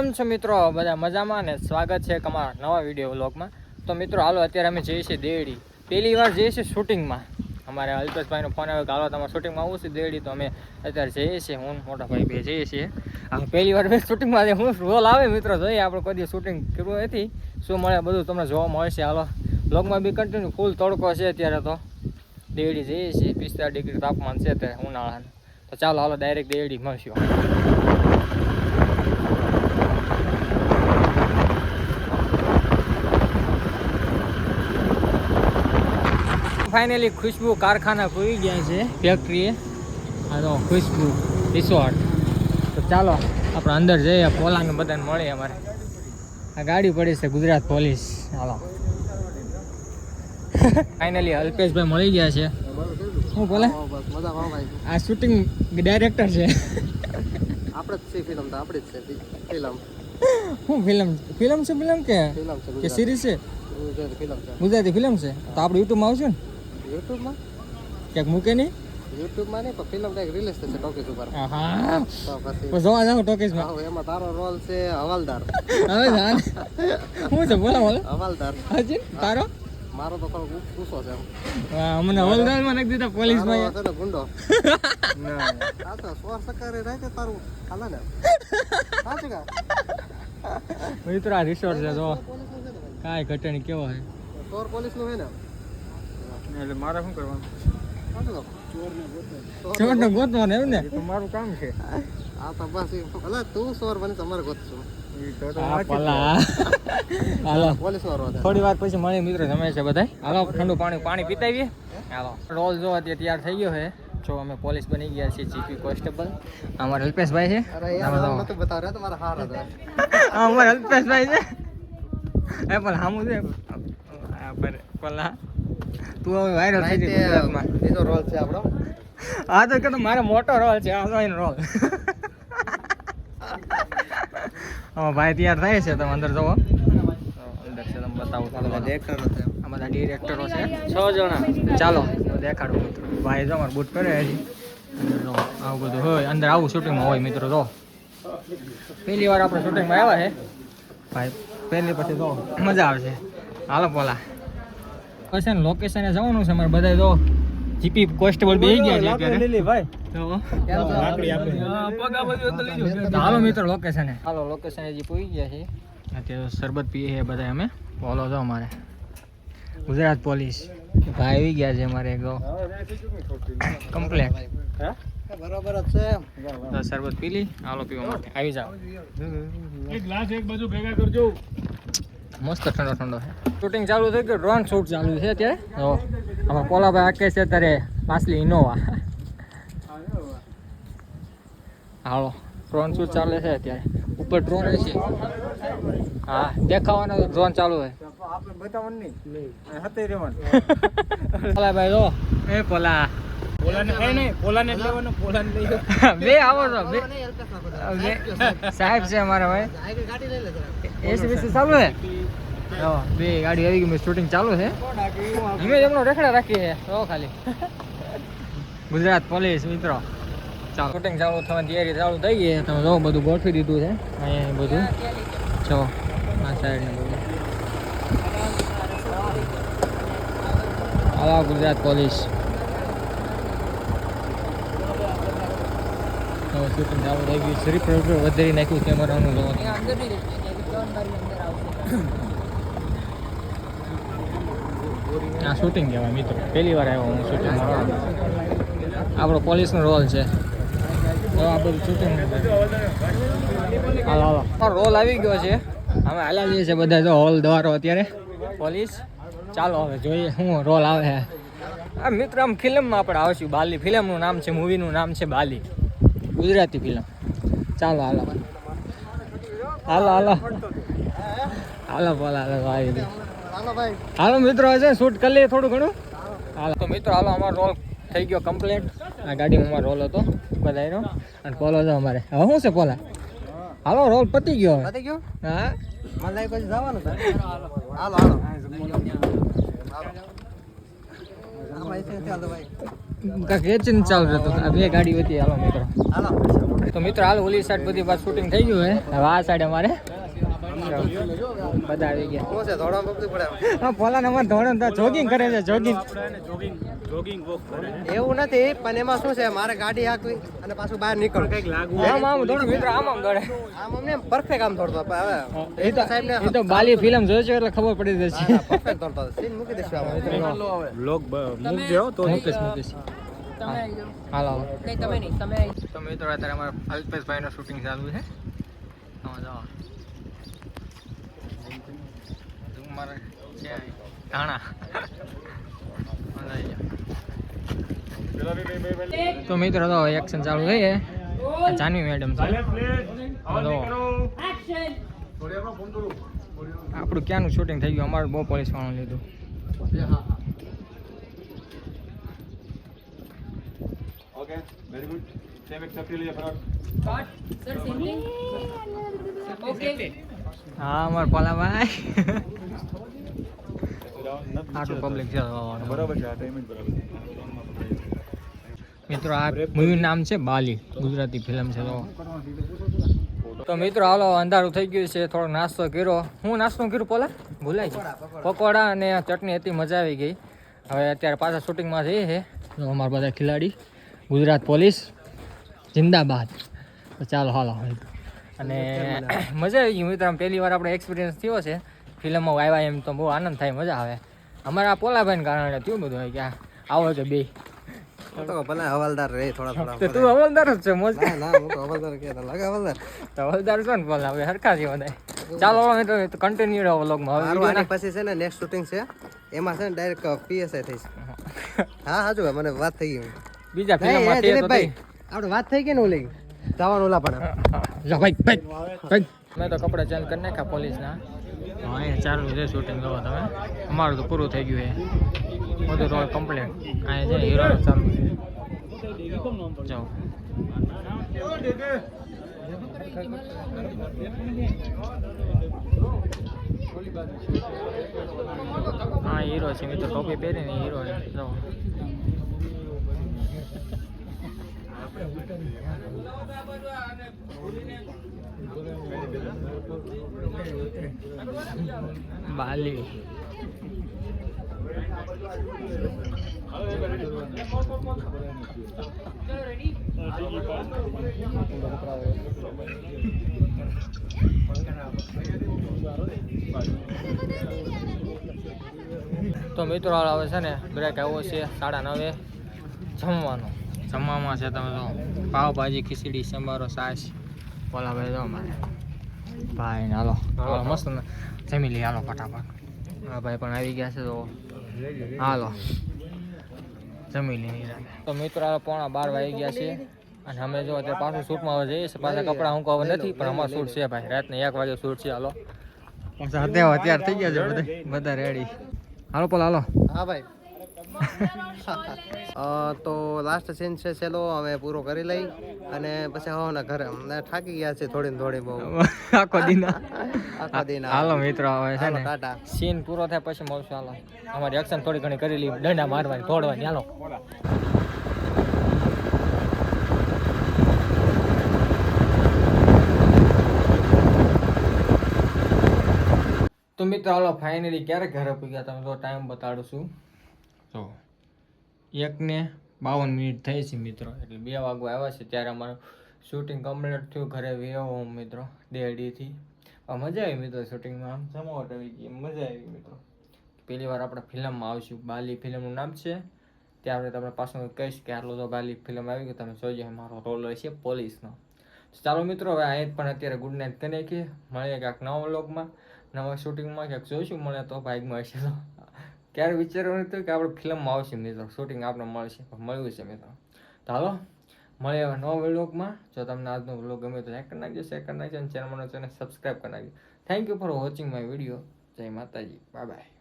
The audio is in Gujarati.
કેમ છો મિત્રો? બધા મજામાં ને સ્વાગત છે અમારા નવા વિડીયો વ્લોગમાં. તો મિત્રો હાલો અત્યારે અમે જઈએ છીએ દેવડી. પહેલી વાર જઈએ છીએ શૂટિંગમાં. અમારે અલ્પેશભાઈનો ફોન આવ્યો કે હાલો તમારે શૂટિંગમાં આવું છે દેવડી, તો અમે અત્યારે જઈએ છીએ. હું મોટા ભાઈ બે જઈએ છીએ. પહેલી વાર મેં શૂટિંગમાં હું રોલ આવે મિત્રો, જોઈએ આપણે કોઈ શૂટિંગ કર્યું નથી, શું મળે બધું તમને જોવા મળશે. હાલો વ્લોગમાં બી કન્ટિન્યુ ફૂલ તડકો છે અત્યારે. તો દેવડી જઈએ છીએ, 45 ડિગ્રી તાપમાન છે અત્યારે ઉનાળાનું. તો ચાલો હાલો ડાયરેક્ટ દેવડી મળશું. ફાઇનલી ખુશ્બુ કારખાના ખોઈ ગયા છે, ફેક્ટરીએ. હા તો ખુશ્બુ રિસોર્ટ. તો ચાલો આપણે અંદર જઈએ, પોલાને બધાને મળીએ. અમારે આ ગાડી પડી છે ગુજરાત પોલીસ. હાલો ફાઇનલી અલ્પેશભાઈ મળી ગયા છે. શું બોલે? આ શૂટિંગ ડાયરેક્ટર છે. આપણે જ છે ફિલ્મ, તો આપણી જ છે ફિલ્મ. શું ફિલ્મ છે? ફિલ્મ કે સિરીઝ છે? ગુજરાતી ફિલ્મ છે. તો આપણે યુટ્યુબમાં આવશું ને? યુટ્યુબમાં ક્યાંક મૂકે નહીં? યુટ્યુબમાં નહીં, પણ ફિલ્મ ડાયરેક્ટ રિલીઝ થશે ટોકીઝ ઉપર. હા તો પછી જોવા જાવ ટોકીઝમાં. એમાં તારો રોલ છે હવાલદાર. હવે જાણ શું છે બોલો હવાલદાર. હાજી તારો? મારો તો થોડો ગુસ્સો છે. અમને હવાલદારમાં નાખી દીધા પોલીસમાં. છે ને ગુંડો. આ તો સ્વર સકારે રાખે તારું હાલે ને. સાચું કા મિત્રો આ રિસોર્ટ છે. જો કાંઈ ઘટે નહીં, કેવો છે સ્વર પોલીસનું છે ને. એટલે મારે શું કરવાનું? સાચું ચોરને ગોતવાનું એમ ને? મારું કામ છે. આ તો બસ ભલે તું સ્વર બની તમારે ગોતશું. હાલો પોલીસ વાળો થોડી વાર પછી મળી મિત્રો જમે છે બધા. હાલો ઠંડુ પાણી પીતાવીએ. હાલો રોલ જો અત્યારે તૈયાર થઈ ગયો છે. જો અમે પોલીસ બની ગયા છીએ, જીપી કોન્સ્ટેબલ. અમારા અલ્પેશભાઈ છે. નતું બતાવ રહ્યા તમારા હાર હતા. અમારા અલ્પેશભાઈ છે. એ પણ હામું છે પેલા તું હવે વાયરલ થઈ ગઈ ગુજરાતમાં. બીજો રોલ છે આપણો. હા તો કે મારો મોટો રોલ છે, આ રોલ. ભાઈ તૈયાર થાય છે, તમે અંદર જોવો. અંદર છે, તમે બતાવો. આ બધા ડિરેક્ટરો છે, 6 જણા. ચાલો દેખાડું મિત્રો. ભાઈ જો અમારે બૂટ કરે હજી. જો આવું બધું હોય અંદર, આવું શૂટિંગમાં હોય મિત્રો. જો પહેલી વાર આપણે શૂટિંગમાં આવ્યા છે ભાઈ, પહેલી પછી જો મજા આવશે. હાલો પોલા પછી ને લોકેશને જવાનું છે અમારે બધા. જો જીપી કોન્સ્ટેબલ બેસી ગયા છે અત્યારે. હાલો મિત્રો લોકેશને. હાલો લોકેશન હજી પહોંચી ગયા છે. અત્યારે શરબત પીએ છે બધા અમે. બોલો છો અમારે ગુજરાત પોલીસ ભાઈ આવી ગયા છે અમારે. કમ્પ્લેટ બરાબર જ છે. શરબત પી લી. હાલો પીવા માટે આવી જાઓ. એક ગ્લાસ એક બાજુ ભેગા કરજો. મસ્ત ઠંડો ઠંડો છે. શૂટિંગ ચાલુ થઈ ગયું. ડ્રોન શૂટ ચાલુ છે અત્યારે. આમાં પોલાભાઈ આકે છે અત્યારે પાછલી ઇનોવા. હાલો ડ્રોન શૂટ ચાલે છે અત્યારે. ઉપર ડ્રોન છે. હા દેખાવાનો ડ્રોન ચાલુ છે. આપણે બતાવવાનું નહીં, હતે રહેવાનું. પોલાભાઈ જો એ પોલા પોલાને કઈ નહીં, પોલાને જ લેવાનો, પોલાને લઈ લો. બે આવો છો બે સાહેબ છે અમારા ભાઈ. આગળ ગાડી લઈ લે જરા. એસબીસી ચાલુ છે. બે ગાડી આવી ગઈ, શૂટિંગ ચાલુ છે. અમે એમનો રેખડા રાખીએ છે. તો ખાલી ગુજરાત પોલીસ મિત્રો. ચાલો શૂટિંગ ચાલુ થવાની તૈયારી ચાલુ થઈ ગઈ. તમે જો બધું ગોઠવી દીધું છે અહીંયા બધું. જો આ સાઈડ ને બધું. હાલો ગુજરાત પોલીસ. શૂટિંગ ચાલુ થઈ ગયું. શરીફ વધારી નાખ્યું કેમેરાનું જોવાનું. આ શૂટિંગ કહેવાય મિત્રો. પહેલી વાર આવ્યો હું શૂટિંગમાં. આપણો પોલીસનો રોલ છે. આ બધું શૂટિંગ. હાલો હાલો રોલ આવી ગયો છે. અમે હાલા જઈએ છીએ બધા. જો હોલ દ્વારો અત્યારે પોલીસ. ચાલો હવે જોઈએ શું રોલ આવે છે. આ મિત્ર આમ ફિલ્મમાં આપણે આવશું. બાલી ફિલ્મનું નામ છે, મૂવીનું નામ છે બાલી, ગુજરાતી ફિલ્મ. ચાલો હાલો હાલો હાલો હાલો બોલા આવી ગયું. હાલો ભાઈ. હાલો મિત્રો હશે શૂટ કરી લઈએ થોડું ઘણું. હાલો તો મિત્રો હાલો અમારો રોલ થઈ ગયો કમ્પ્લીટ. આ ગાડીમાં અમારો રોલ હતો બધાનો. અને પોલો છે અમારે. હવે શું છે પોલા? હાલો રોલ પતી ગયો. પતી ગયો? હા મને લાગે પછી જવાનું છે. હાલો હાલો. આમાં એસે ચાલો ભાઈ. કાંઈક વેચીને ચાલુ રહેતું આ બે ગાડી હતી હાલો મિત્રો હાલો તો મિત્રો હાલ ઓલી સાઈડ બધી બાદ શૂટિંગ થઈ ગયું હે હવે આ સાઈડ અમારે બધા આવી ગયા શું છે દોડવા પકડી પડે હા પોલા નંબર ધોરણ જોગિંગ કરે છે જોગિંગ જોગિંગ વોક કરે એવું નથી પણ એમાં શું છે મારે ગાડી હાંકવી અને પાછું બહાર નીકળવું કંઈક લાગુ આમ આમ દોડો મિત્રો આમ આમ દોડે આમ અમને પરફેક્ટ આમ દોડતો હવે એ તો સાહેબ ને એ તો બાલી ફિલ્મ જોઈશું એટલે ખબર પડી જશે પરફેક્ટ દોડતો સીન મૂકી દેશું આમાં બ્લોગ મૂકજો તો મૂકીશ હાલો નહીં તમે નહીં તમે તો મિત્રો અત્યારે અમારા અલ્પેશભાઈનું શૂટિંગ ચાલુ છે આમાં જાઓ મારે છે ઘાણા તો મિત્રો તો એક્શન ચાલુ થઈ છે જાનવી મેડમ છે હલો આપણું ક્યાંનું શૂટિંગ થઈ ગયું અમારું બહુ પોલીસ વાળું લીધું okay very good same except લીએ ફરક સર સિંગિંગ ઓકે હા અમારા પોલાભાઈ આટલું પબ્લિક છે બરાબર છે આ ટાઈમ જ બરાબર મિત્રો આ મૂવીનું નામ છે બાલી ગુજરાતી ફિલ્મ છે તો મિત્રો હાલો અંધારું થઈ ગયું છે થોડો નાસ્તો કર્યો હું નાસ્તો કર્યું પોલા ભૂલાય છે પકોડા અને ચટણી હતી મજા આવી ગઈ હવે અત્યારે પાછા શૂટિંગમાં જઈએ છે અમારા બધા ખેલાડી ગુજરાત પોલીસ જિંદાબાદ તો ચાલો હાલો અને મજા આવી ગઈ મિત્રો પહેલી વાર આપણે એક્સપિરિયન્સ થયો છે ફિલ્મમાં આવ્યા એમ તો બહુ આનંદ થાય મજા આવે અમારા પોલાભાઈને કારણે થયું બધું કે આવો કે બે તો ભલે હવાલદાર રે થોડા થોડા તો તું હવલદાર જ છે મોજ ના ના હું તો હવાલદાર કે લાગે હવાલદાર તો હવલદાર છો ને પોલા હવે હરખા છે બધા ચાલો મિત્રો કન્ટિન્યુ રહો વ્લોગમાં હવે મારું video આની પછી છે ને નેક્સ્ટ શૂટિંગ છે એમાં છે ને ડાયરેક્ટ પીએસઆઈ થઈશ હા હાજુ ભાઈ મને વાત થઈ ગઈ બીજા ફિલ્મમાં તે તો ભાઈ આપણે વાત થઈ ગઈ ને ઓલી જવાનું ઓલા પણ જા ભાઈ ભાઈ ભાઈ મેં તો કપડા ચેન્જ કરી નાખ્યા પોલીસના હા અહીંયા ચાલુ છે શૂટિંગ જોવો તમે અમારું તો પૂરું થઈ ગયું છે બધું રોલ કમ્પ્લીટ અહીંયા છે હીરો ચાલુ છે જાઓ હા હીરો છે મિત્રો ટોપી પહેરીને હીરો છે જાઓ બાલી તો મિત્રો હવે છે ને બ્રેક આવ્યો છે 9:30 જમવામાં છે તમે જો પાવભાજી ખીચડી સંભારો છાશ ઓલા ભાઈ જો મારે ભાઈ ને હાલો મસ્ત જમી લઈએ હાલો ફટાફટ હા ભાઈ પણ આવી ગયા છે તો હાલો જમી લઈએ તો મિત્રો 11:15 વાગી ગયા છે અને અમે જો અત્યારે પાછું શૂટમાં હવે જઈએ છીએ પાછા કપડાં હું હવે નથી પણ અમારું શૂટ છે ભાઈ રાતને 1 વાગે શૂટ છે હાલો અત્યારે થઈ ગયા છે બધા રેડી હાલો પોલ હાલો હા ભાઈ તો લાસ્ટ સીન છે ચલો અમે પૂરો કરી લઈ અને પછી હવાના ઘરે થાકી ગયા છે થોડી બહુ આખો દિન આખા દિન હાલો મિત્રો હવે છે ને ટાટા સીન પૂરો થાય પછી મળશું હાલો અમારી એક્શન થોડી ઘણી કરી લઈ દંડા મારવાની તોડવાની હાલો તો મિત્રો હાલો ફાઇનલી ક્યારે ઘરે પૂગ્યા તમે તો ટાઈમ બતાડું છું તો 1:52 થઈ છે મિત્રો એટલે 2 વાગવા આવ્યા છે ત્યારે અમારું શૂટિંગ કમ્પ્લીટ થયું ઘરે વ્યો મિત્રો દેડીથી મજા આવી મિત્રો શૂટિંગમાં આમ જમાવટ આવી ગઈ મજા આવી મિત્રો પહેલી વાર આપણે ફિલ્મમાં આવશું બાલી ફિલ્મનું નામ છે ત્યારે તમને પાછું કહીશ કે આટલો તો બાલી ફિલ્મ આવી ગઈ તમે જોજો મારો રોલ રહેશે પોલીસનો ચાલો મિત્રો હવે અહીં પણ અત્યારે ગુડ નાઇટ કરી નાખીએ મળીએ ક્યાંક નવા વ્લોગમાં નવા શૂટિંગમાં ક્યાંક જોઈશું મળે તો ભાગમાં હશે તો ક્યારે વિચારવું હતું કે આપણે ફિલ્મમાં આવશે મિત્રો શૂટિંગ આપણે મળશે મળ્યું છે મિત્રો તો હાલો મળીએ હવે નવા વ્લોગમાં જો તમને આજનો વ્લોગ ગમે તો લાઈક કરી નાખજો શેર કરી નાખજો અને ચેનલ સબસ્ક્રાઈબ કરી નાખજો thank you for watching my video જય માતાજી બાય બાય